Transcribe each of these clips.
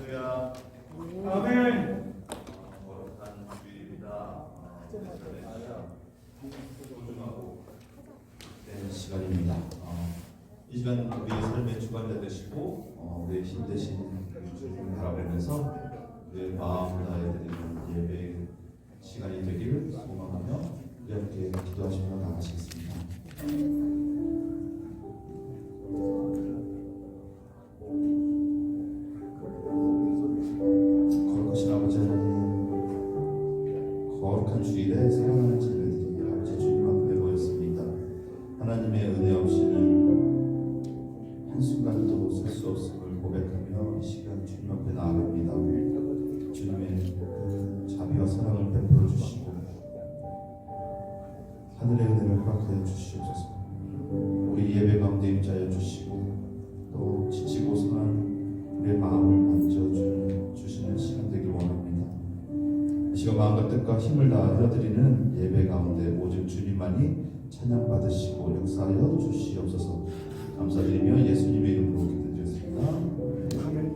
할렐루야. 아멘. 거룩한 주일입니다. 소중하고 된 시간입니다. 이 시간 우리의 삶의 주관자 되시고 우리의 힘 되신 주님을 바라보면서 우리의 마음 다해 드리는 예배 시간이 되기를 소망하며 우리 함께 기도하시며 나가시겠습니다. 거룩하신 아버지 하나님, 거룩한 주일에 사랑하는 자녀들이 아버지 주님 앞에 모였습니다. 하나님의 은혜 없이는 한순간도 살 수 없음을 고백하며 이 시간 주님 앞에 나아갑니다. 주님의 그 자비와 사랑을 베풀어 주시고 하늘의 은혜를 허락하여 주시옵소서. 우리 예배 가운데 임자여 주시고 또 지치고 상한 우리의 마음을 만져주시는 시간 되길 원합니다. 이 시간 마음과 뜻과 힘을 다하여 드리는 예배 가운데 오직 주님만이 찬양 받으시고 역사하여 주시옵소서. 감사드리며 예수님의 이름으로 기도드렸습니다. 오래 부르네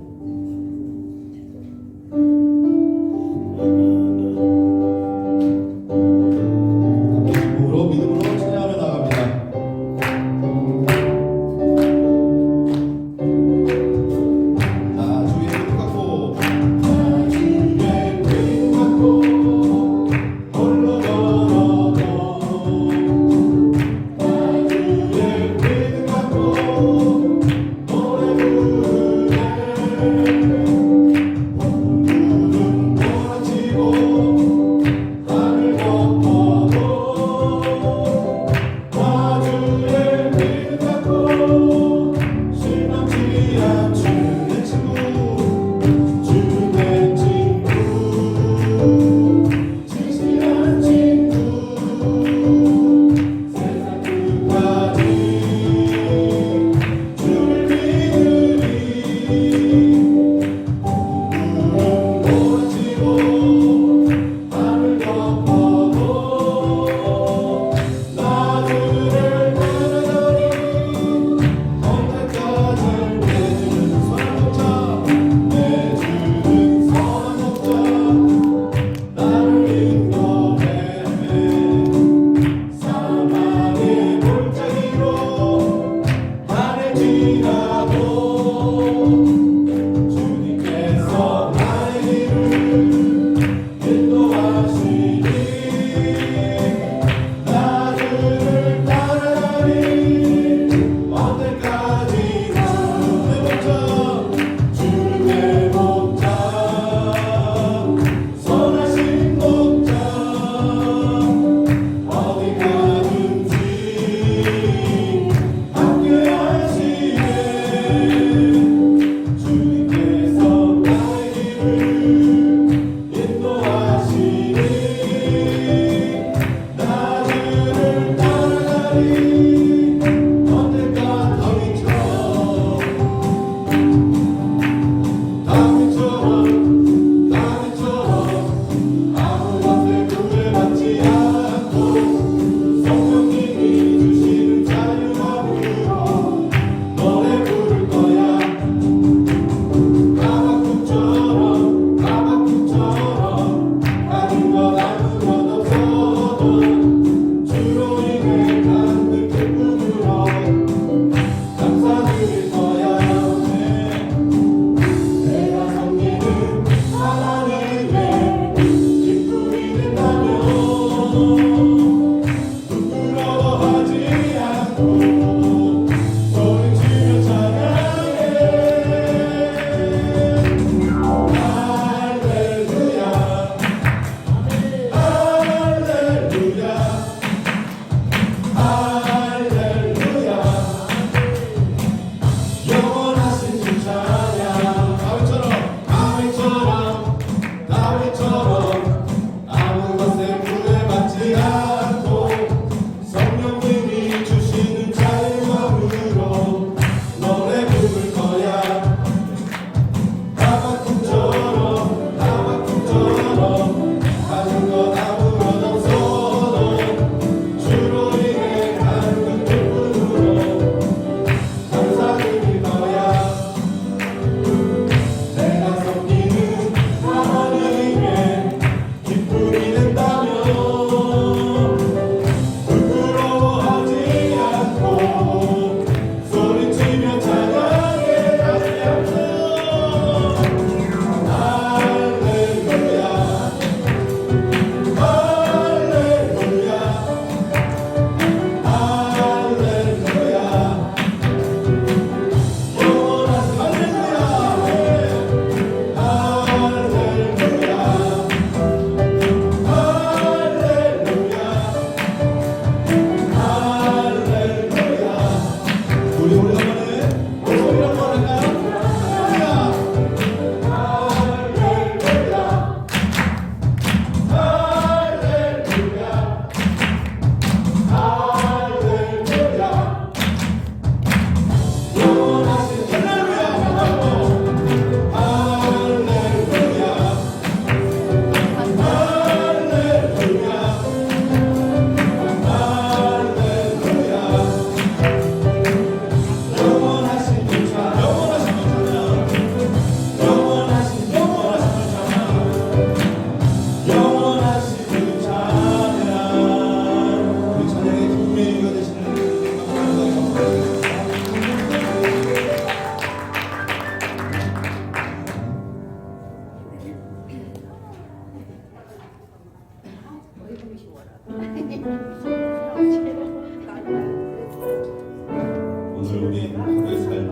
우리 하루의 삶을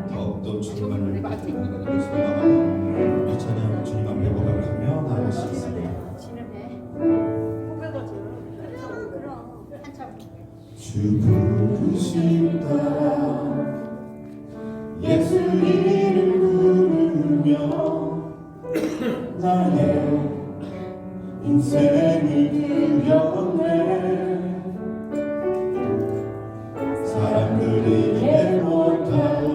더욱더 충만을 받는 것을 소망하며 우리 찬양 주님 앞에 고백하며 나아갈 수 있습니다. 주 부르심 따라 예수 이름 부르며 나의 인생을 드렸네. 사람들이 이해 못하고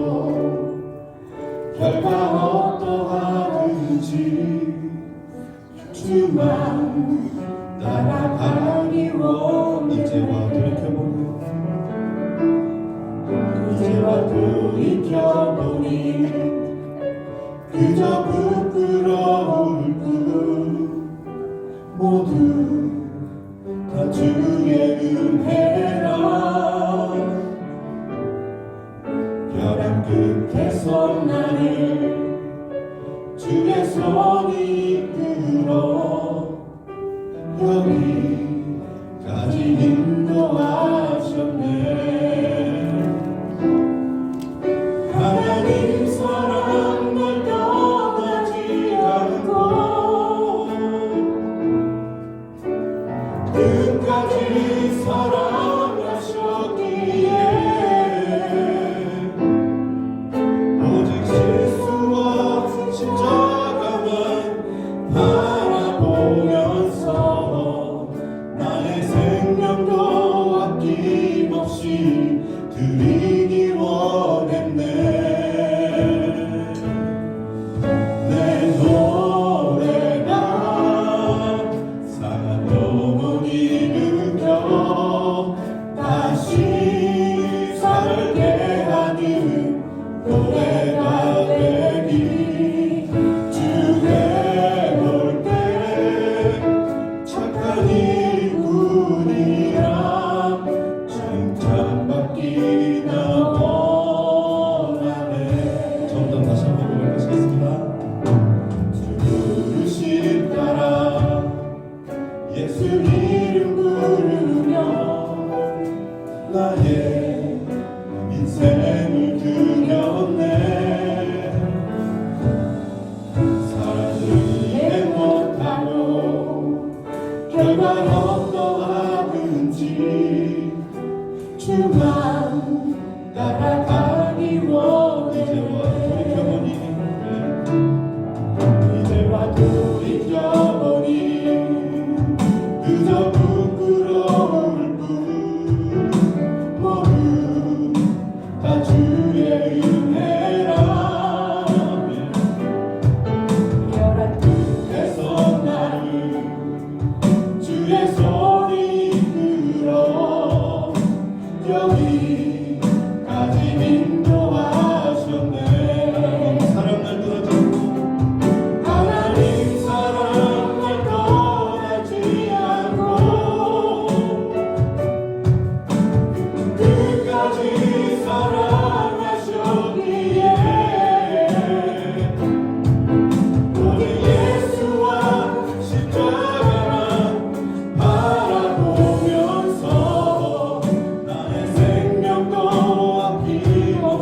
결과 어떠하든지 주만 따라가기 원. 이제와 돌이켜보니 그저 부끄러울 뿐 모두 다 주의 은혜라. 벼랑 끝에서 나를 주의 손이 이끌어 여기까지 인도하셨네. 하나님 사랑 날 떠나지 않고 끝까지 사랑하셨기에 오직 실수와 십자가만 바라보면서 나의 생명도 아낌없이 드리기 원했네. 내 노래가 상한 영혼이 일으켜 다시 살게 하는 노래가 되기. 주께 볼 때 착한 일꾼이라 칭찬받기나 원하네. 처음부터 다시 한번 고백하시겠습니다. 주 부르심 따라 예수 이름 부르며 나의 인생을 드렸네. 사람들이 이해 못하고 결과 어떠하든지 주만 따라가기 원해. 이제와 돌이켜보니 그저 부끄러울 뿐 모두 다 주의 은혜라. 벼랑 끝에서 나를 주의 손이 이끌어 여기까지 인도하셨네. 사랑 날 떠나지 않고 하나님 사랑 날 떠나지 않고 끝까지 사랑하셨기에 오직 예수와 십자가만 바라보면서 나의 생명도 아낌없이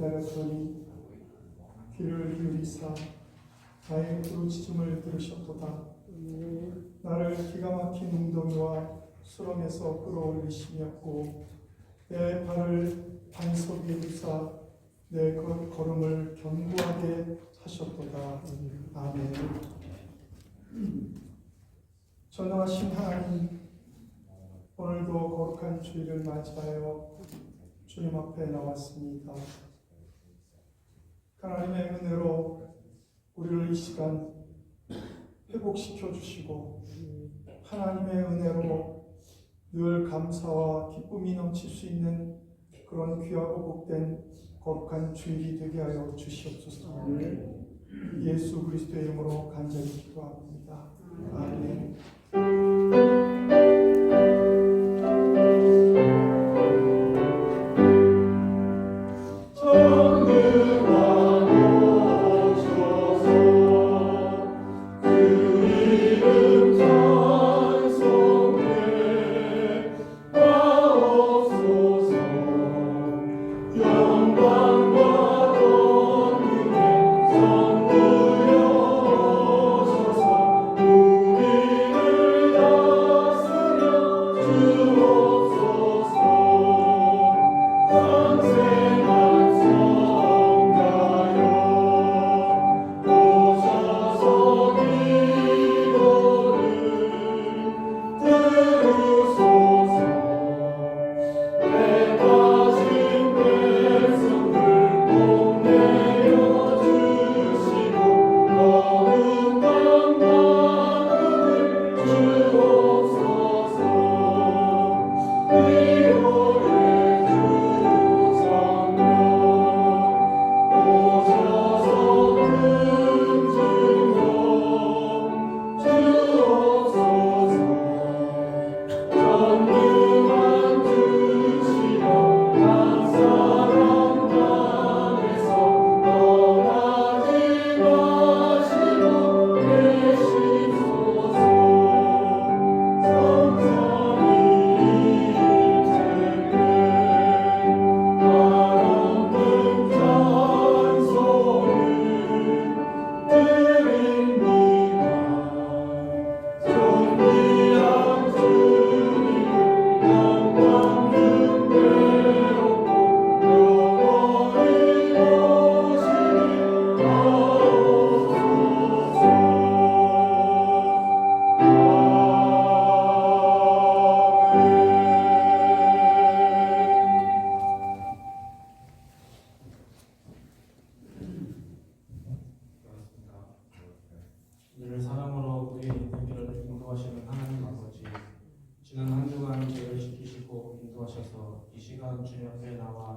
기다렸더니 귀를 기울이사 나의 부르짖음을 들으셨도다. 나를 기가 막힌 웅덩이와 수렁에서 끌어올리시렸고 내 발을 반석 위에 두사 내 걸음을 견고하게 하셨도다. 아멘. 전능하신 하나님, 오늘도 거룩한 주일을 맞이하여 주님 앞에 나왔습니다. 하나님의 은혜로 우리를 이 시간 회복시켜 주시고 하나님의 은혜로 늘 감사와 기쁨이 넘칠 수 있는 그런 귀하고 복된 거룩한 주일이 되게 하여 주시옵소서. 예수 그리스도의 이름으로 간절히 기도합니다. 아멘. 영광과 권능의 선물여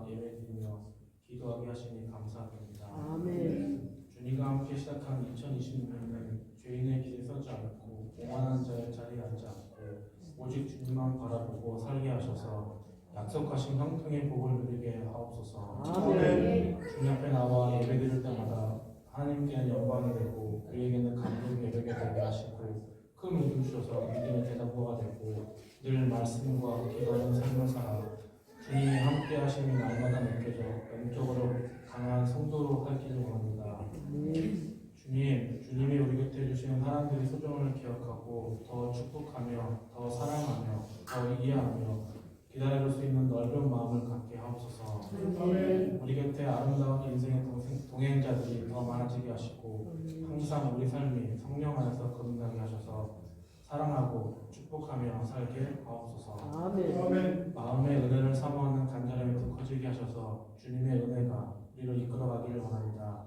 나와 예배드리며 기도하게 하시니 감사합니다. 아멘. 주님과 함께 시작한 2026년은 죄인의 길에 서지 않고 오만한 자의 자리에 앉지 않고 오직 주님만 바라보고 살게 하셔서 약속하신 형통의 복을 누리게 하옵소서. 아멘. 주님 앞에 나와 예배드릴 때마다 하나님께는 영광이 되고 우리에게는 감동 예배가 되게 하시고 큰 믿음 주셔서 믿음의 대답부가 되고 늘 말씀과 기도하는 삶을 살아 주님이 함께 하심이 날마다 느껴져 영적으로 강한 성도로 살기를 원합니다. 주님이 우리 곁에 주시는 사람들의 소중을 기억하고 더 축복하며 더 사랑하며 더 이해하며 기다릴 수 있는 넓은 마음을 갖게 하옵소서. 우리 곁에 아름다운 인생의 동행자들이 더 많아지게 하시고 항상 우리 삶이 성령 안에서 거듭나게 하셔서 사랑하고 축복하며 살게 하옵소서. 아멘. 마음의 은혜를 사모하는 간절함이 더 커지게 하셔서 주님의 은혜가 우리를 이끌어가기를 원합니다.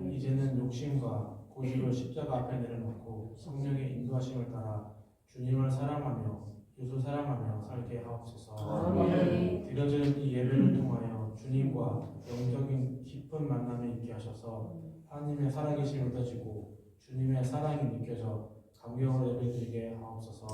이제는 욕심과 고집을 십자가 앞에 내려놓고 성령의 인도하심을 따라 주님을 사랑하며 이웃을 사랑하며 살게 하옵소서. 아멘. 드려지는 이 예배를 통하여 주님과 영적인 깊은 만남이 있게 하셔서 하나님의 살아계심이 믿어지고 주님의 사랑이 느껴져 감격으로 예배드리게 하옵소서.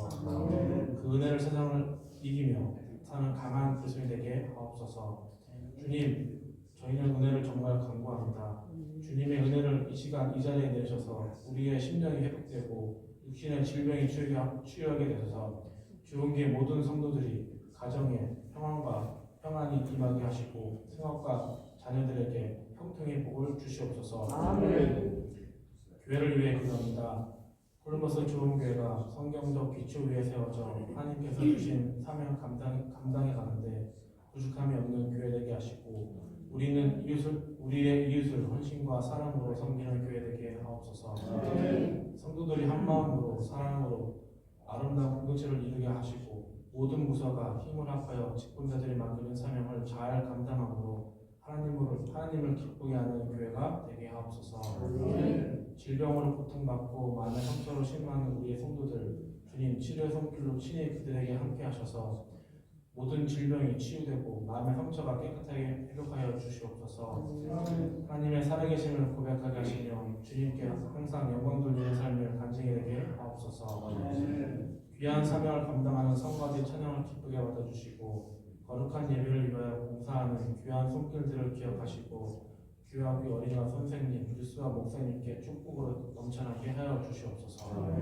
그 은혜를 세상을 이기며 사는 강한 그리스도인이 되게 하옵소서. 주님, 저희는 은혜를 정말 간구합니다. 주님의 은혜를 이 시간 이 자리에 내주셔서 우리의 심령이 회복되고 육신의 질병이 치유하게 되셔서 주은교회 모든 성도들이 가정에 평안이 임하게 하시고 생업과 자녀들에게 형통의 복을 주시옵소서. 아멘. 교회를 위해 기도합니다. 콜럼버스 주은교회가 성경적 기초 위에 세워져 하나님께서 주신 사명 감당해 가는데 부족함이 없는 교회 되게 하시고 우리의 이웃을 헌신과 사랑으로 섬기는 교회 되게 하옵소서. 성도들이 한 마음으로 사랑으로 아름다운 공동체를 이루게 하시고 모든 부서가 힘을 합하여 직분자들이 맡기는 사명을 잘 감당함으로 하나님을 기쁘게 하는 교회가 되게 하옵소서. 질병으로 고통받고 많은 상처로 심하는 우리의 성도들 주님 치료의 손길로 친히 그들에게 함께 하셔서 모든 질병이 치유되고 마음의 상처가 깨끗하게 회복하여 주시옵소서. 하나님의 살아계심을 고백하게 하시며 주님께 항상 영광 돌리는 삶을 간증하게 되게 하옵소서. 귀한 사명을 감당하는 성가대 찬양을 기쁘게 받아주시고 거룩한 예배를 위하여 봉사하는 귀한 손길들을 기억하시고 교회학교 어린이와 선생님, 뉴스와 목사님께 축복으로 넘쳐나게 하여 주시옵소서.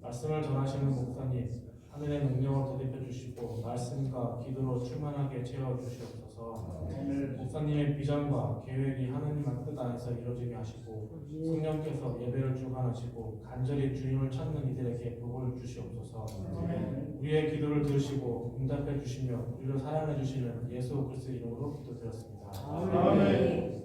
말씀을 전하시는 목사님 하늘의 능력을 더입혀 주시고 말씀과 기도로 충만하게 채워 주시옵소서. 목사님의 비전과 계획이 하나님의 뜻 안에서 이루어지게 하시고 성령께서 예배를 주관하시고 간절히 주님을 찾는 이들에게 복을 주시옵소서. 우리의 기도를 들으시고 응답해 주시며 우리를 사랑해 주시는 예수 그리스도 이름으로 기도드렸습니다. 아멘. 아멘.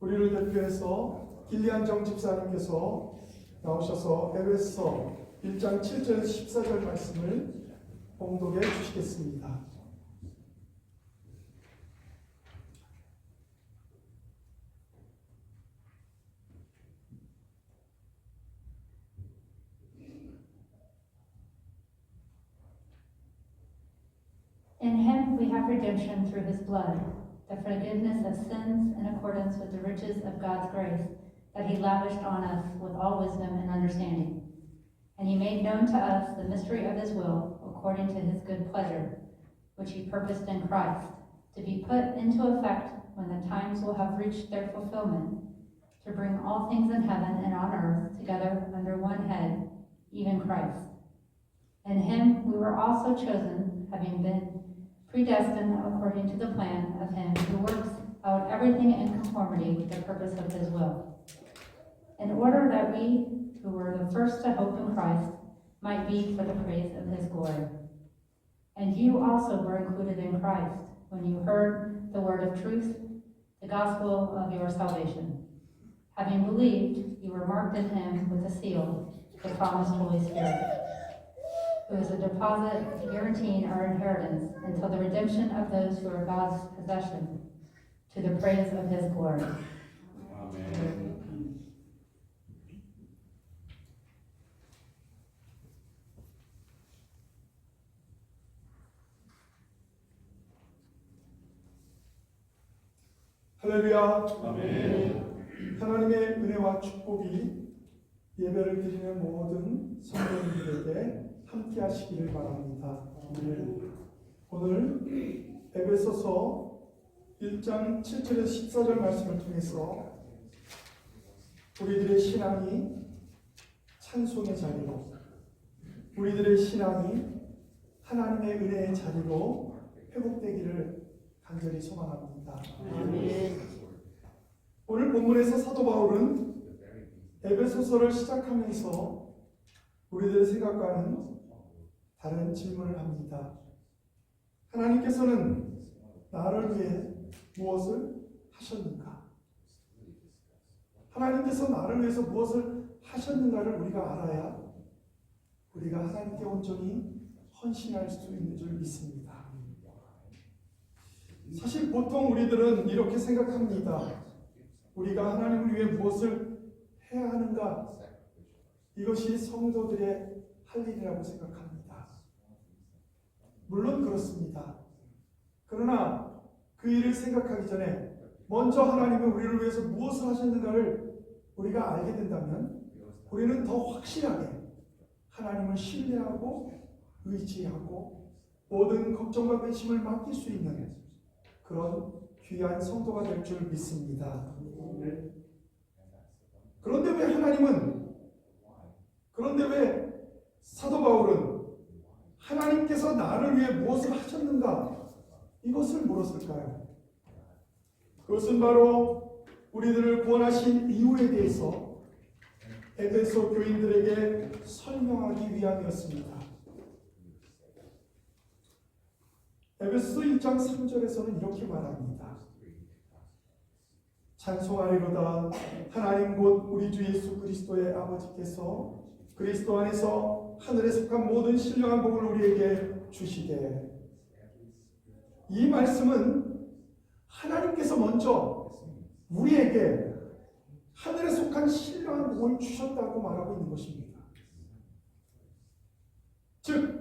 우리를 대표해서 길리안정 집사님께서 나오셔서 에베소 1장 7절에서 14절 말씀을 봉독해 주시겠습니다. In him we have redemption through his blood, the forgiveness of sins in accordance with the riches of God's grace that he lavished on us with all wisdom and understanding. And he made known to us the mystery of his will according to his good pleasure, which he purposed in Christ, to be put into effect when the times will have reached their fulfillment, to bring all things in heaven and on earth together under one head, even Christ. In him we were also chosen, having been predestined according to the plan of him who works out everything in conformity with the purpose of his will, in order that we, who were the first to hope in Christ, might be for the praise of his glory. And you also were included in Christ when you heard the word of truth, the gospel of your salvation. Having believed, you were marked in him with a seal, the promised Holy Spirit, who is a deposit guaranteeing our inheritance until the redemption of those who are God's possession, to the praise of his glory. 아멘. 할렐루야. 아멘. 하나님의 은혜와 축복이 예배를 드리는 모든 성도님들에게 함께 하시기를 바랍니다. 오늘 에베소서 1장 7절에서 14절 말씀을 통해서 우리들의 신앙이 찬송의 자리로, 우리들의 신앙이 하나님의 은혜의 자리로 회복되기를 간절히 소망합니다. 오늘 본문에서 사도 바울은 에베소서를 시작하면서 우리들의 생각과는 다른 질문을 합니다. 하나님께서는 나를 위해 무엇을 하셨는가? 하나님께서 나를 위해서 무엇을 하셨는가를 우리가 알아야 우리가 하나님께 온전히 헌신할 수 있는 줄 믿습니다. 사실 보통 우리들은 이렇게 생각합니다. 우리가 하나님을 위해 무엇을 해야 하는가? 이것이 성도들의 할 일이라고 생각합니다. 물론 그렇습니다. 그러나 그 일을 생각하기 전에 먼저 하나님은 우리를 위해서 무엇을 하셨는가를 우리가 알게 된다면 우리는 더 확실하게 하나님을 신뢰하고 의지하고 모든 걱정과 근심을 맡길 수 있는 그런 귀한 성도가 될 줄 믿습니다. 그런데 왜 사도 바울은 하나님께서 나를 위해 무엇을 하셨는가? 이것을 물었을까요? 그것은 바로 우리들을 구원하신 이유에 대해서 에베소 교인들에게 설명하기 위함이었습니다. 에베소 1장 3절에서는 이렇게 말합니다. 찬송하리로다. 하나님 곧 우리 주 예수 그리스도의 아버지께서 그리스도 안에서 하늘에 속한 모든 신령한 복을 우리에게 주시되. 이 말씀은 하나님께서 먼저 우리에게 하늘에 속한 신령한 복을 주셨다고 말하고 있는 것입니다. 즉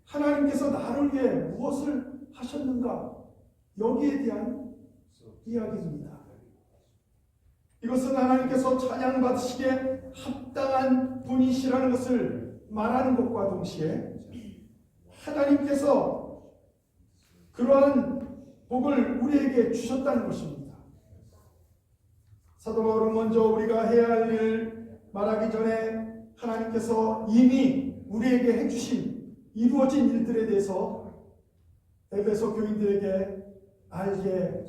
하나님께서 나를 위해 무엇을 하셨는가? 여기에 대한 이야기입니다. 이것은 하나님께서 찬양받으시기에 합당한 분이시라는 것을 말하는 것과 동시에 하나님께서 그러한 복을 우리에게 주셨다는 것입니다. 사도 바울은 먼저 우리가 해야 할 일을 말하기 전에 하나님께서 이미 우리에게 해주신 이루어진 일들에 대해서 에베소 교인들에게 알게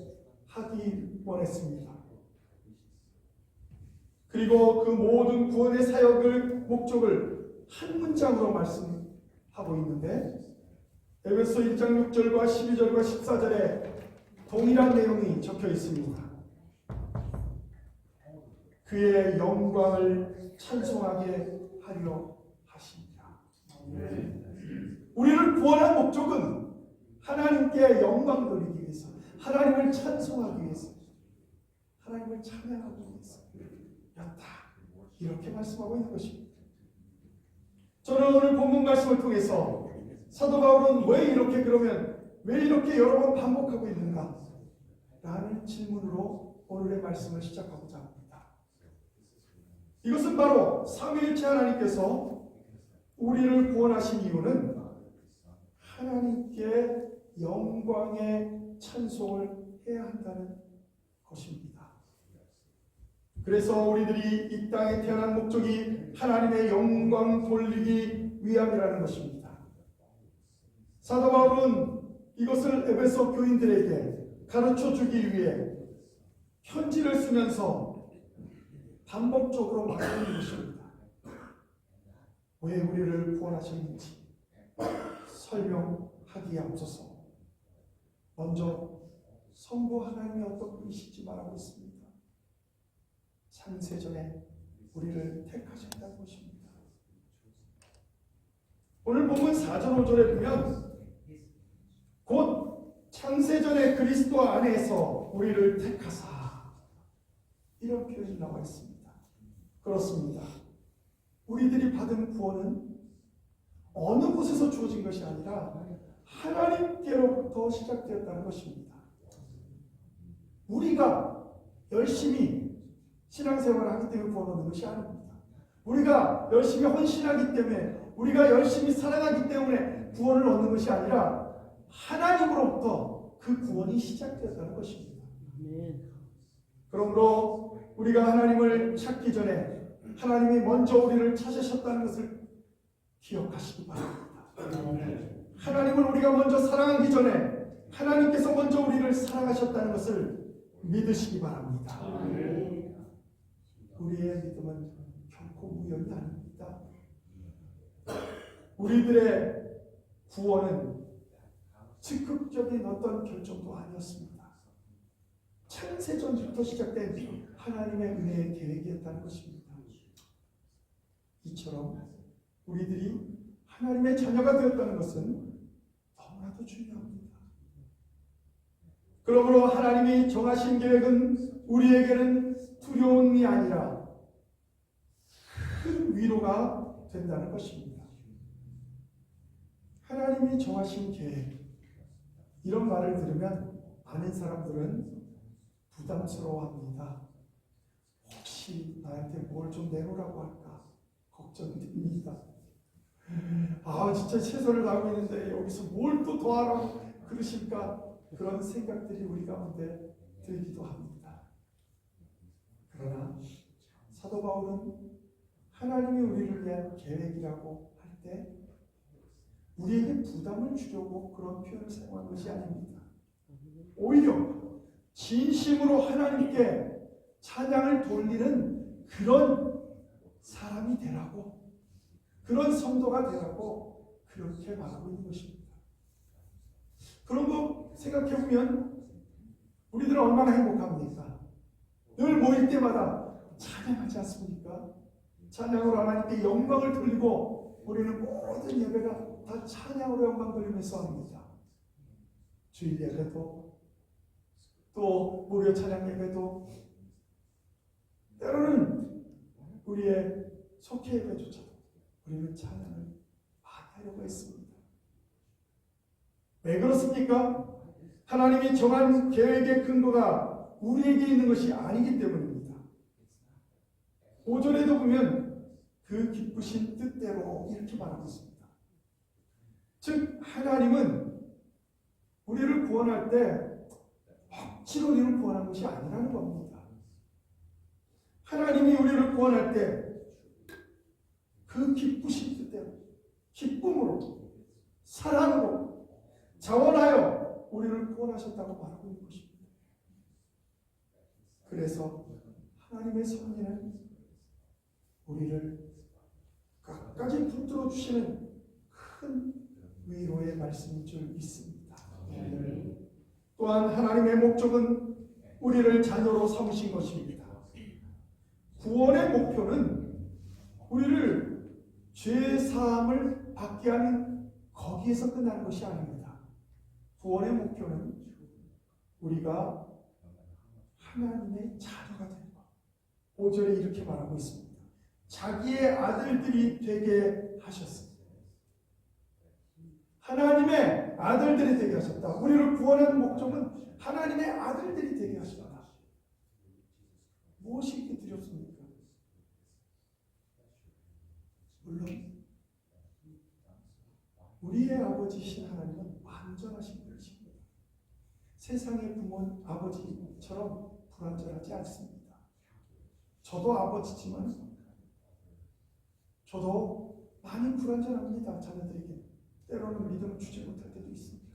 하기 원했습니다. 그리고 그 모든 구원의 사역을 목적을 한 문장으로 말씀하고 있는데 에베소 1장 6절과 12절과 14절에 동일한 내용이 적혀 있습니다. 그의 영광을 찬송하게 하려 하십니다. 우리를 구원한 목적은 하나님께 영광 돌리기 위해서, 하나님을 찬송하기 위해서, 하나님을 찬양하기 위해서였다. 이렇게 말씀하고 있는 것입니다. 저는 오늘 본문 말씀을 통해서 사도 바울은 왜 이렇게 여러 번 반복하고 있는가? 라는 질문으로 오늘의 말씀을 시작하고자 합니다. 이것은 바로 삼위일체 하나님께서 우리를 구원하신 이유는 하나님께 영광의 찬송을 해야 한다는 것입니다. 그래서 우리들이 이 땅에 태어난 목적이 하나님의 영광 돌리기 위함이라는 것입니다. 사도 바울은 이것을 에베소 교인들에게 가르쳐 주기 위해 편지를 쓰면서 반복적으로 말하고 있는 것입니다. 왜 우리를 구원하셨는지 설명하기에 앞서서 먼저 성부 하나님이 어떤 분이신지 말하고 있습니다. 창세전에 우리를 택하셨다는 것입니다. 오늘 본문 4절 5절에 보면 곧 창세전에 그리스도 안에서 우리를 택하사, 이런 표현이 나와 있습니다. 그렇습니다. 우리들이 받은 구원은 어느 곳에서 주어진 것이 아니라 하나님께로부터 시작되었다는 것입니다. 우리가 열심히 신앙생활을 하기 때문에 구원 얻는 것이 아닙니다. 우리가 열심히 헌신하기 때문에, 우리가 열심히 사랑하기 때문에 구원을 얻는 것이 아니라 하나님으로부터 그 구원이 시작되었다는 것입니다. 그러므로 우리가 하나님을 찾기 전에 하나님이 먼저 우리를 찾으셨다는 것을 기억하시기 바랍니다. 하나님을 우리가 먼저 사랑하기 전에 하나님께서 먼저 우리를 사랑하셨다는 것을 믿으시기 바랍니다. 우리의 믿음은 결코 무연이 아닙니다. 우리들의 구원은 즉각적인 어떤 결정도 아니었습니다. 창세전부터 시작된 하나님의 은혜의 계획이었다는 것입니다. 이처럼 우리들이 하나님의 자녀가 되었다는 것은 너무나도 중요합니다. 그러므로 하나님이 정하신 계획은 우리에게는 두려움이 아니라 큰 위로가 된다는 것입니다. 하나님이 정하신 계획, 이런 말을 들으면 많은 사람들은 부담스러워합니다. 혹시 나한테 뭘 좀 내놓으라고 할까 걱정됩니다. 진짜 최선을 다하고 있는데 여기서 뭘 또 더하라고 그러실까, 그런 생각들이 우리 가운데 들기도 합니다. 그러나 사도 바울은 하나님이 우리를 위한 계획이라고 할 때 우리에게 부담을 주려고 그런 표현을 사용한 것이 아닙니다. 오히려 진심으로 하나님께 찬양을 돌리는 그런 사람이 되라고, 그런 성도가 되라고 그렇게 말하고 있는 것입니다. 그런 거 생각해보면 우리들은 얼마나 행복합니까? 늘 모일 때마다 찬양하지 않습니까? 찬양으로 하나님께 영광을 돌리고 우리는 모든 예배가 다 찬양으로 영광 돌리면서 합니다. 주일 예배도, 또 무료 찬양 예배도, 때로는 우리의 속회 예배조차도 우리는 찬양을 많이 하려고 했습니다. 왜 그렇습니까? 하나님이 정한 계획의 근거가 우리에게 있는 것이 아니기 때문입니다. 5절에도 보면 그 기쁘신 뜻대로 이렇게 말하고 있습니다. 즉 하나님은 우리를 구원할 때 억지로 우리를 구원한 것이 아니라는 겁니다. 하나님이 우리를 구원할 때 그 기쁘신 뜻대로, 기쁨으로, 사랑으로, 자원하여 우리를 구원하셨다고 말하고 있는 것입니다. 그래서 하나님의 섭리는 우리를 끝까지 붙들어 주시는 큰 위로의 말씀인 줄 믿습니다. 또한 하나님의 목적은 우리를 자녀로 삼으신 것입니다. 구원의 목표는 우리를 죄 사함을 받게 하는 거기에서 끝나는 것이 아닙니다. 구원의 목표는 우리가 하나님의 자녀가 되는 것. 5절에 이렇게 말하고 있습니다. 자기의 아들들이 되게 하셨습니다. 하나님의 아들들이 되게 하셨다. 우리를 구원하는 목적은 하나님의 아들들이 되게 하셨다. 무엇이 이렇게 두렵습니까? 물론 우리의 아버지신 하나님은 완전하신 분이십니다. 세상의 부모 아버지처럼 불완전하지 않습니다. 저도 아버지지만 저도 많이 불완전합니다. 자녀들에게 때로는 믿음을 주지 못할 때도 있습니다.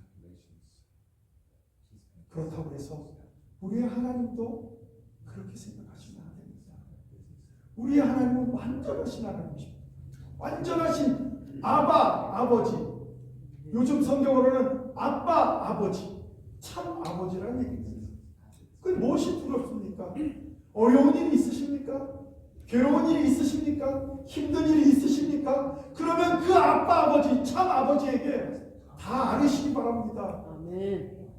그렇다고 해서 우리의 하나님도 그렇게 생각하시면 안 됩니다. 우리의 하나님은 완전하신 하나님이십니다. 완전하신 아버지. 요즘 성경으로는 아빠, 아버지, 참 아버지라는 얘기입니다. 그게 무엇이 두렵습니까? 어려운 일이 있으십니까? 괴로운 일이 있으십니까? 힘든 일이 있으십니까? 그러면 그 아빠, 아버지, 참 아버지에게 다 아뢰시기 바랍니다. 아멘.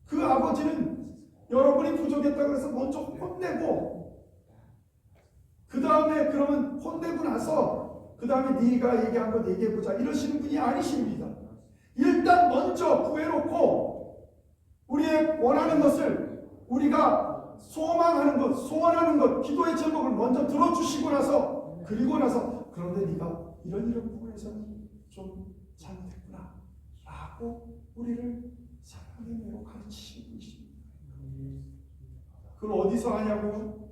그 아버지는 여러분이 부족했다고 해서 먼저 혼내고 그 다음에 그러면 혼내고 나서 그 다음에 네가 얘기한 거 얘기해보자 이러시는 분이 아니십니다. 일단 먼저 구해놓고 우리의 원하는 것을 우리가 소망하는 것, 소원하는 것, 기도의 제목을 먼저 들어주시고 나서 그런데 네가 이런 부분에서는 좀 잘못했구나 라고 우리를 사랑의 매로 가르치시는 분이십니다. 그걸 어디서 하냐고요?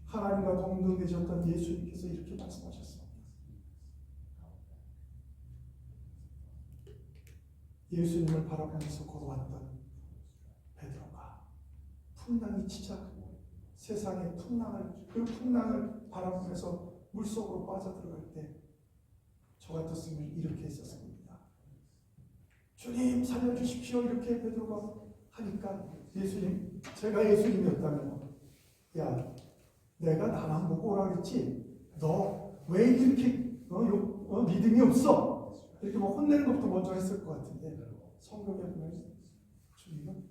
하나님과 동등되셨던 예수님께서 이렇게 말씀하셨습니다. 예수님을 바라보면서 걸어왔던 베드로가 풍랑이 치자 세상의 그 풍랑을 바라보면서 물속으로 빠져들어갈 때 저 같았으면 이렇게 했었습니다. 주님 살려주십시오 이렇게 베드로가 하니까 예수님, 제가 예수님이었다면 야 내가 나만 보고 오라 그랬지 너 왜 이렇게 믿음이 없어 이렇게 뭐 혼내는 것부터 먼저 했을 것 같은데 성경에 보면 주님은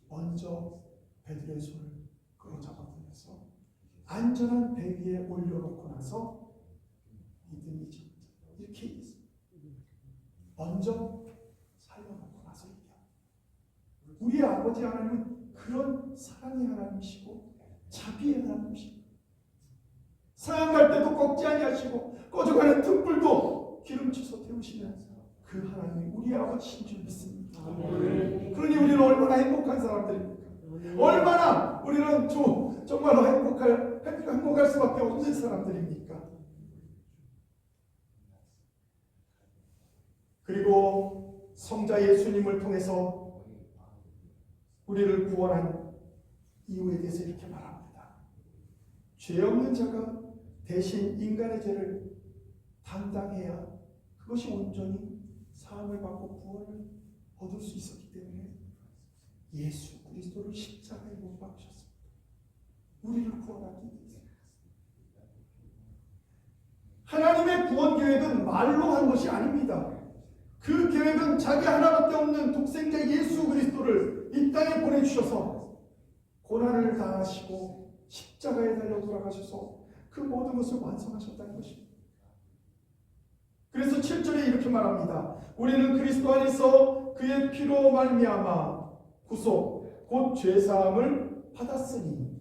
먼저 베드로의 손을 끌어잡아보면서 안전한 배 위에 올려놓고 나서 믿음이 좀 이렇게 있습니다. 먼저 살려놓고 나서 얘기합니다. 우리 아버지 하나님은 그런 사랑의 하나님이시고 자비의 하나님이시고 상한 때도 꺾지 아니하시고 꺼져가는 등불도 기름쳐서 태우시는 그 하나님이 우리 아버지신 줄 믿습니다. 그러니 우리는 얼마나 행복한 사람들입니까? 얼마나 우리는 정말로 행복할 수밖에 없는 사람들입니까? 그리고 성자 예수님을 통해서 우리를 구원한 이유에 대해서 이렇게 말합니다. 죄 없는 자가 대신 인간의 죄를 담당해야 그것이 온전히 사함을 받고 구원을 얻을 수 있었기 때문에 예수 그리스도를 십자가에 못 박으셨습니다. 우리를 구원하기 위해서. 하나님의 구원 계획은 말로 한 것이 아닙니다. 그 계획은 자기 하나밖에 없는 독생자 예수 그리스도를 이 땅에 보내주셔서 고난을 당하시고 십자가에 달려 돌아가셔서 그 모든 것을 완성하셨다는 것입니다. 그래서 7절에 이렇게 말합니다. 우리는 그리스도 안에서 그의 피로 말미암아 구속 곧 죄사함을 받았으니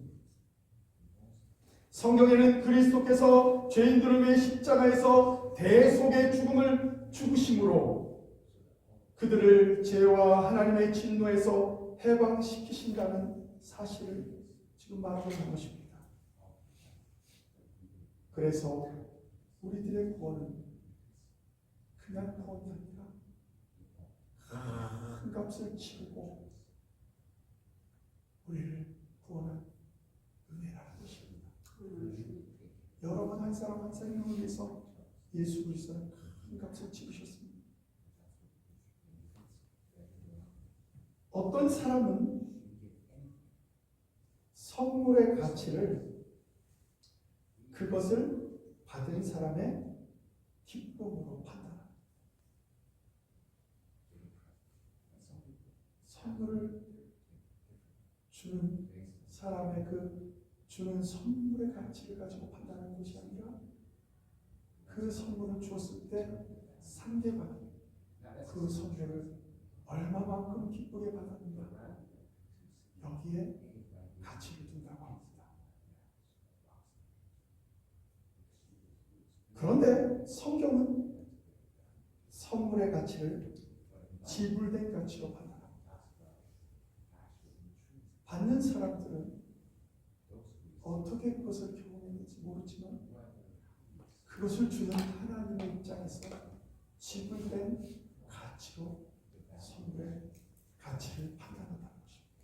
성경에는 그리스도께서 죄인들을 위해 십자가에서 대속의 죽음을 죽으심으로 그들을 죄와 하나님의 진노에서 해방시키신다는 사실을 지금 말하고 있는 것입니다. 그래서 우리들의 구원은 그냥 구원이 아니라 큰 값을 치르고 우리를 구원한 은혜라는 것입니다. 여러분 한 사람 한 사람을 위해서 예수 그리스도는 큰 값을 치르셨습니다. 어떤 사람은 선물의 가치를 그것을 받은 사람의 기쁨으로 판단합니다. 선물을 주는 사람의 그 주는 선물의 가치를 가지고 판단하는 것이 아니라 그 선물을 주었을 때 상대방이 그 선물을 얼마만큼 기쁘게 받았는가 여기에 가치를 둔다고 합니다. 그런데 성경은 선물의 가치를 지불된 가치로 판단합니다. 받는 사람들은 어떻게 그것을 경험했는지 모르지만 그것을 주는 하나님의 입장에서 지불된 가치로 선물의 가치를 판단한다는 것입니다.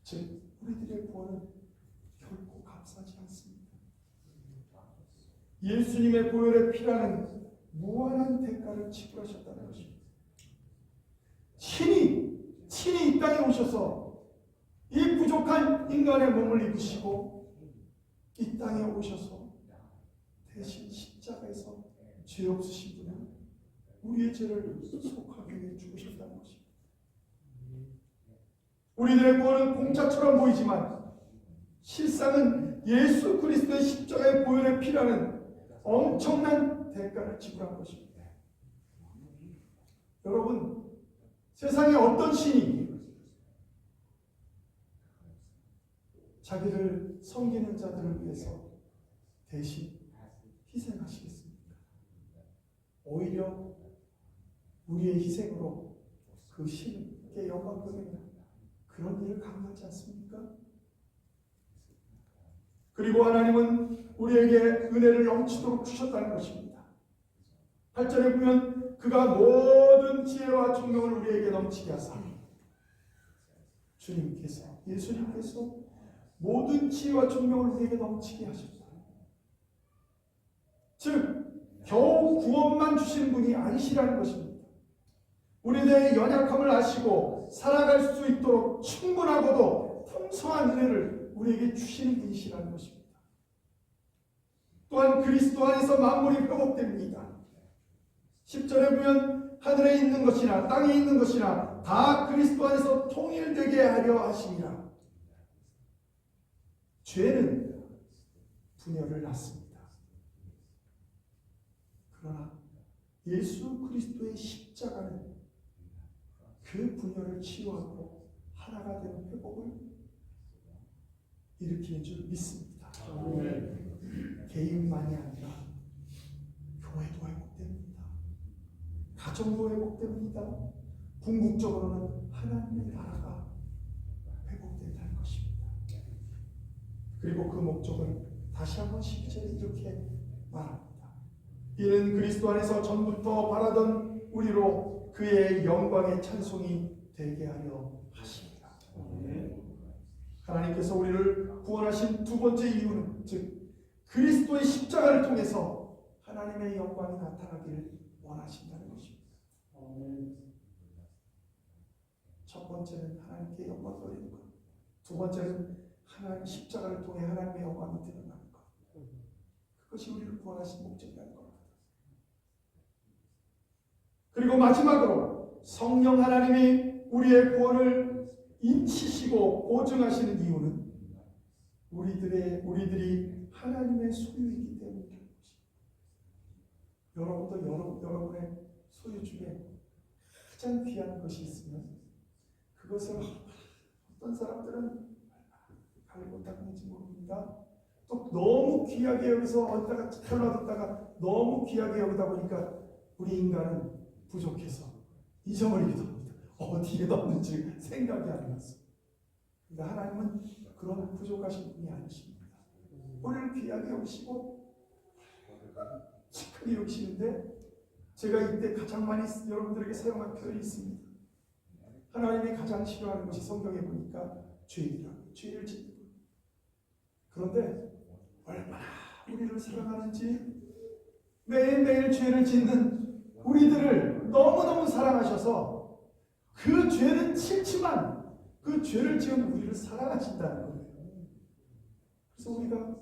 즉 우리들의 구원은 결코 값싸지 않습니다. 예수님의 보혈의 피라는 무한한 대가를 지불하셨다는 것입니다. 친히 이 땅에 오셔서 이 부족한 인간의 몸을 입으시고 이 땅에 오셔서 대신 십자가에서 죄 없으신 분은 우리의 죄를 속하기 위해 죽으셨다는 것입니다. 우리들의 구원은 공짜처럼 보이지만 실상은 예수 그리스도의 십자가의 보혈의 피라는 엄청난 대가를 지불한 것입니다. 여러분, 세상에 어떤 신이 자기를 섬기는 자들을 위해서 대신 희생하시겠습니까? 오히려 우리의 희생으로 그 신께 영광 돌리는 그런 일을 강요하지 않습니까? 그리고 하나님은 우리에게 은혜를 넘치도록 주셨다는 것입니다. 8절에 보면 그가 모든 지혜와 총명을 우리에게 넘치게 하사 주님께서 예수님께서 모든 지혜와 총명을 우리에게 넘치게 하셨다. 즉 겨우 구원만 주신 분이 아니시라는 것입니다. 우리들의 연약함을 아시고 살아갈 수 있도록 충분하고도 풍성한 은혜를 우리에게 주시는 분이시라는 것입니다. 또한 그리스도 안에서 만물이 회복됩니다. 10절에 보면 하늘에 있는 것이나 땅에 있는 것이나 다 그리스도 안에서 통일되게 하려 하심이라. 죄는 분열을 낳습니다. 그러나 예수 그리스도의 십자가는 그 분열을 치유하고 하나가 되는 회복을 일으키는 줄 믿습니다. 개인만이 아니라 교회도 회복됩니다. 가정도 회복됩니다. 궁극적으로는 하나님의 나라가 회복된다는 것입니다. 그리고 그 목적은 다시 한번 10절에 이렇게 말합니다. 이는 그리스도 안에서 전부터 바라던 우리로 그의 영광의 찬송이 되게 하려 하십니다. 하나님께서 우리를 구원하신 두 번째 이유는 즉 그리스도의 십자가를 통해서 하나님의 영광이 나타나기를 원하신다는 것입니다. 첫 번째는 하나님께 영광 돌리는 것, 두 번째는 하나님 십자가를 통해 하나님의 영광이 드러나는 것. 그것이 우리를 구원하신 목적이라는 겁니다. 그리고 마지막으로 성령 하나님이 우리의 구원을 인치시고 보증하시는 이유는 우리들이 하나님의 소유이기 때문이라는 것입니다. 여러분도 여러분의 소유 중에 가장 귀한 것이 있으면 그것을 어떤 사람들은 가지 못하는지 모릅니다. 또 너무 귀하게 여기서 어디다가 털어뒀다가 너무 귀하게 여기다 보니까 우리 인간은 부족해서 잊어버리기도 합니다. 어디에 넣는지 생각이 안 났어. 그러니까 하나님은 그런 부족하신 분이 아니십니다. 우리를 귀하게 여기시고 착하게 여기시는데 제가 이때 가장 많이 여러분들에게 사용한 표현이 있습니다. 하나님이 가장 싫어하는 것이 성경에 보니까 죄인이라고, 죄를 짓는 것. 그런데 얼마나 우리를 사랑하는지 매일매일 죄를 짓는 우리들을 너무너무 사랑하셔서 그 죄는 싫지만 그 죄를 지은 우리를 사랑하신다는 거예요. 그래서 우리가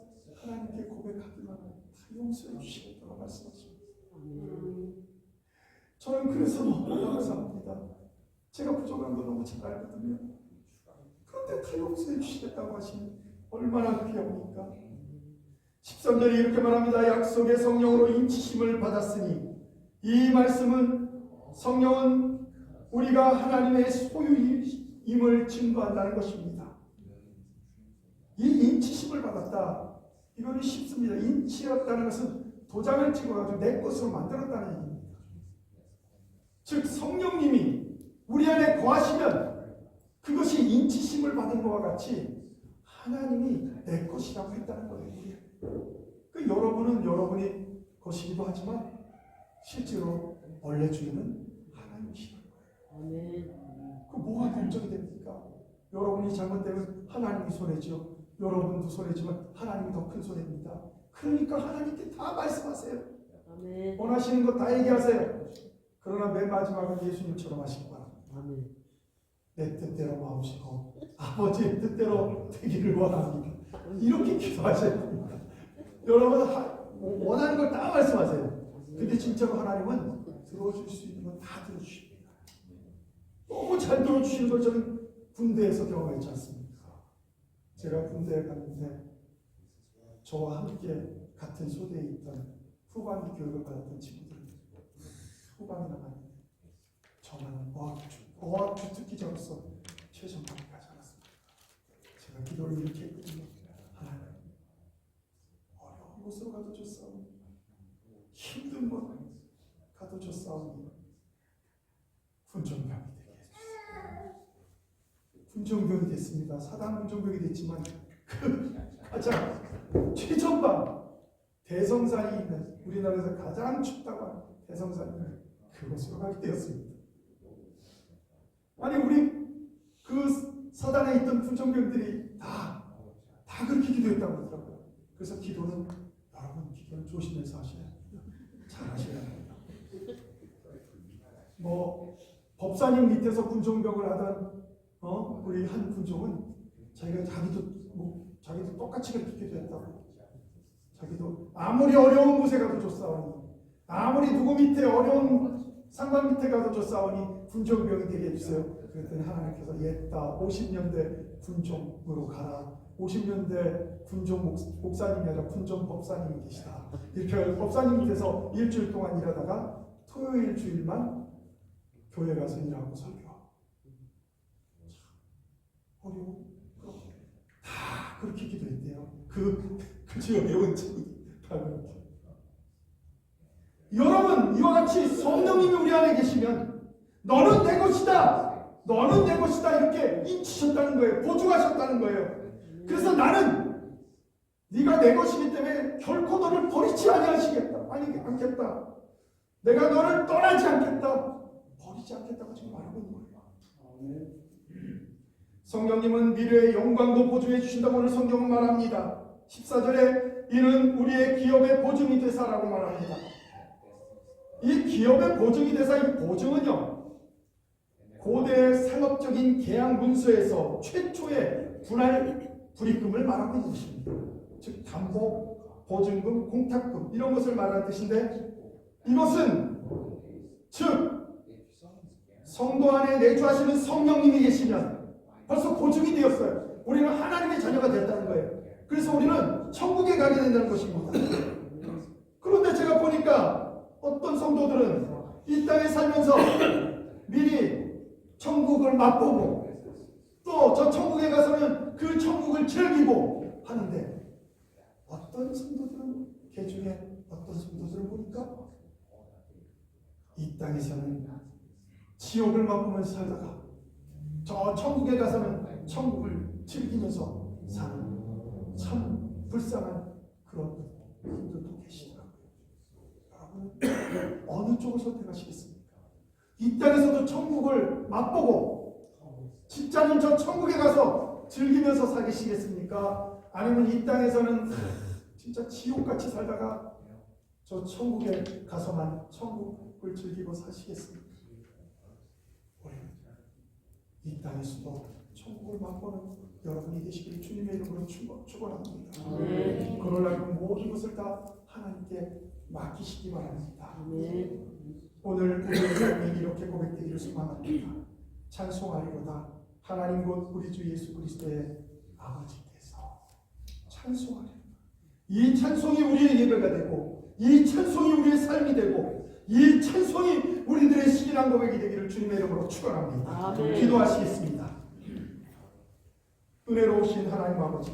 하나님께 고백하기만 하면 다 용서해 주시겠다고 말씀하십니다. 저는 그래서 너무 감사합니다. 제가 부족한 거 너무 잘 알거든요. 그런데 다 용서해 주시겠다고 하시니 얼마나 귀합니까? 13절에 이렇게 말합니다. 약속의 성령으로 인치심을 받았으니, 이 말씀은 성령은 우리가 하나님의 소유임을 증거한다는 것입니다. 이 인치심을 받았다. 이거는 쉽습니다. 인치였다는 것은 도장을 찍어가지고 내 것으로 만들었다는 얘기입니다. 즉 성령님이 우리 안에 거하시면 그것이 인치심을 받은 것과 같이 하나님이 내 것이라고 했다는 거예요. 그 여러분은 여러분이 것이기도 하지만 실제로 원래 주인은 하나님이시라는 거예요. 그 뭐가 걱정이 됩니까? 여러분이 잘못되면 하나님이 손해죠. 여러분도 손해지만 하나님이 더 큰 손해입니다. 그러니까 하나님께 다 말씀하세요. 원하시는 거 다 얘기하세요. 그러나 맨 마지막은 예수님처럼 하시기 바랍니다. 내 뜻대로 마음시고 아버지의 뜻대로 되기를 원합니다. 이렇게 기도하셔야 됩니다. 여러분 원하는 걸 다 말씀하세요. 근데 진짜로 하나님은 들어줄 수 있는 건 다 들어주십니다. 너무 잘 들어주시는 걸 저는 군대에서 경험했지 않습니까? 제가 군대에 갔는데 저와 함께 같은 소대에 있던 후반기 교육을 받았던 친구들, 후반기 남았는데 저는 어학 주특기자로서 최전방에 가지 않았습니다. 제가 기도를 이렇게 했거든요. 하나님, 어려운 곳으로 가도 좋사오니, 힘든 곳 가도 좋사오니 군종병이 되게 해주세요. 군종병이 됐습니다. 사단 군종병이 됐지만 그 가장 최전방 대성산이 있는, 우리나라에서 가장 춥다고 하는 대성산이 있는 그곳으로 가게 되었습니다. 아니 우리 그 사단에 있던 군종병들이 다 그렇게 기도했다고 하더라고요. 그래서 여러분 기도는 조심해서 하셔야 합니다. 잘 하셔야 합니다. 뭐 법사님 밑에서 군종병을 하던 우리 한 군종은 자기도 똑같이 그렇게 기도했다고. 자기도 아무리 어려운 곳에 가도 좋사오니, 아무리 누구 밑에 어려운 상관 밑에 가도 좋사오니 군종병이 되게 해주세요. 그랬더니 하나님께서 옛다 50년대 군종으로 가라. 50년대 군종 목사님이 아니라 군종 법사님이 계시다. 이렇게 법사님 밑에서 일주일 동안 일하다가 토요일 주일만 교회 가서 일하고 설교하고. 어려워. 다 그렇게 기도했대요. 그 지역에 온 친구들 다 그렇게. 여러분 이와 같이 성령님이 우리 안에 계시면 너는 내 것이다, 너는 내 것이다 이렇게 인치셨다는 거예요. 보증하셨다는 거예요. 그래서 나는 네가 내 것이기 때문에 결코 너를 버리지 않겠다. 내가 너를 떠나지 않겠다. 버리지 않겠다고 지금 말하고 있는 거예요. 성령님은 미래의 영광도 보증해 주신다고 오늘 성경은 말합니다. 14절에 이는 우리의 기업의 보증이 되사라고 말합니다. 이 기업의 보증이 되사, 이 보증은요 고대 상업적인 계약 문서에서 최초의 불입금을 말하고 있는 것입니다. 즉 담보, 보증금, 공탁금 이런 것을 말하는 뜻인데, 이것은 즉 성도 안에 내주하시는 성령님이 계시면 벌써 보증이 되었어요. 우리는 하나님의 자녀가 됐다는 거예요. 그래서 우리는 천국에 가게 된다는 것입니다. 그런데 제가 보니까 어떤 성도들은 이 땅에 살면서 미리 천국을 맛보고 또 저 천국에 가서는 그 천국을 즐기고 하는데, 어떤 성도들은 그 중에 어떤 성도들을 보니까 이 땅에서는 지옥을 맛보면서 살다가 저 천국에 가서는 천국을 즐기면서 사는 참 불쌍한 그런 분들도 계시더라고요. 여러분 어느 쪽을 선택하시겠습니까? 이 땅에서도 천국을 맛보고 진짜는 저 천국에 가서 즐기면서 사계시겠습니까? 아니면 이 땅에서는 진짜 지옥같이 살다가 저 천국에 가서만 천국을 즐기고 사시겠습니까? 우리는 이 땅에서도 천국을 맛보는 여러분이 되시길 주님의 이름으로 축원합니다. 그러나 그 모든 것을 다 하나님께 맡기시기 바랍니다. 오늘 우리의 삶이 이렇게 고백되기를 소망합니다. 찬송하리로다. 하나님 곧 우리 주 예수 그리스도의 아버지께서 찬송하리로다. 이 찬송이 우리의 예배가 되고, 이 찬송이 우리의 삶이 되고, 이 찬송이 우리들의 신앙 고백이 되기를 주님의 이름으로 축원합니다. 기도하시겠습니다. 은혜로우신 하나님 아버지,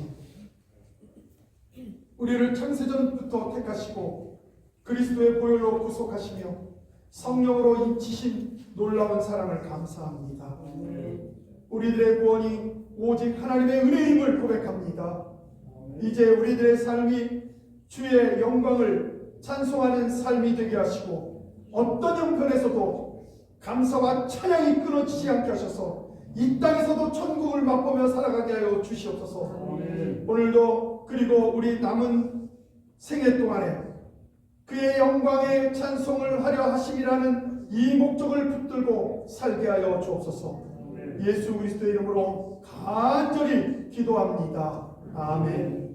우리를 창세전부터 택하시고 그리스도의 보혈로 구속하시며 성령으로 인치신 놀라운 사랑을 감사합니다. 우리들의 구원이 오직 하나님의 은혜임을 고백합니다. 이제 우리들의 삶이 주의 영광을 찬송하는 삶이 되게 하시고, 어떤 형편에서도 감사와 찬양이 끊어지지 않게 하셔서 이 땅에서도 천국을 맛보며 살아가게 하여 주시옵소서. 오늘도 그리고 우리 남은 생애 동안에 그의 영광의 찬송을 하려 하심이라는 이 목적을 붙들고 살게 하여 주옵소서. 예수 그리스도의 이름으로 간절히 기도합니다. 아멘.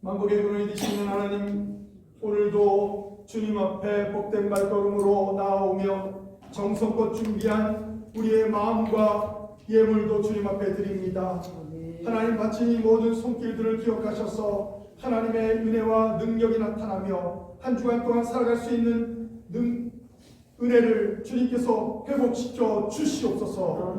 만국의 근원이 되시는 하나님, 오늘도 주님 앞에 복된 발걸음으로 나아오며 정성껏 준비한 우리의 마음과 예물도 주님 앞에 드립니다. 하나님, 마침 이 모든 손길들을 기억하셔서 하나님의 은혜와 능력이 나타나며 한 주간 동안 살아갈 수 있는 은혜를 주님께서 회복시켜 주시옵소서.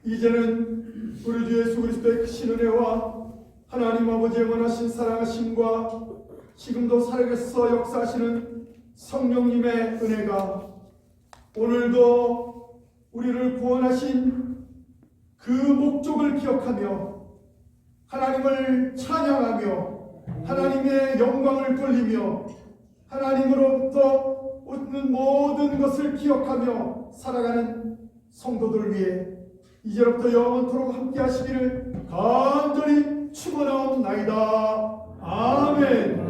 이제는 우리 주 예수 그리스도의 크신 은혜와 하나님 아버지의 원하신 사랑하심과 지금도 살아계셔서 역사하시는 성령님의 은혜가 오늘도 우리를 구원하신 그 목적을 기억하며 하나님을 찬양하며 하나님의 영광을 돌리며 하나님으로부터 얻는 모든 것을 기억하며 살아가는 성도들 위해 이제부터 영원토록 함께 하시기를 간절히 축원하옵나이다. 아멘.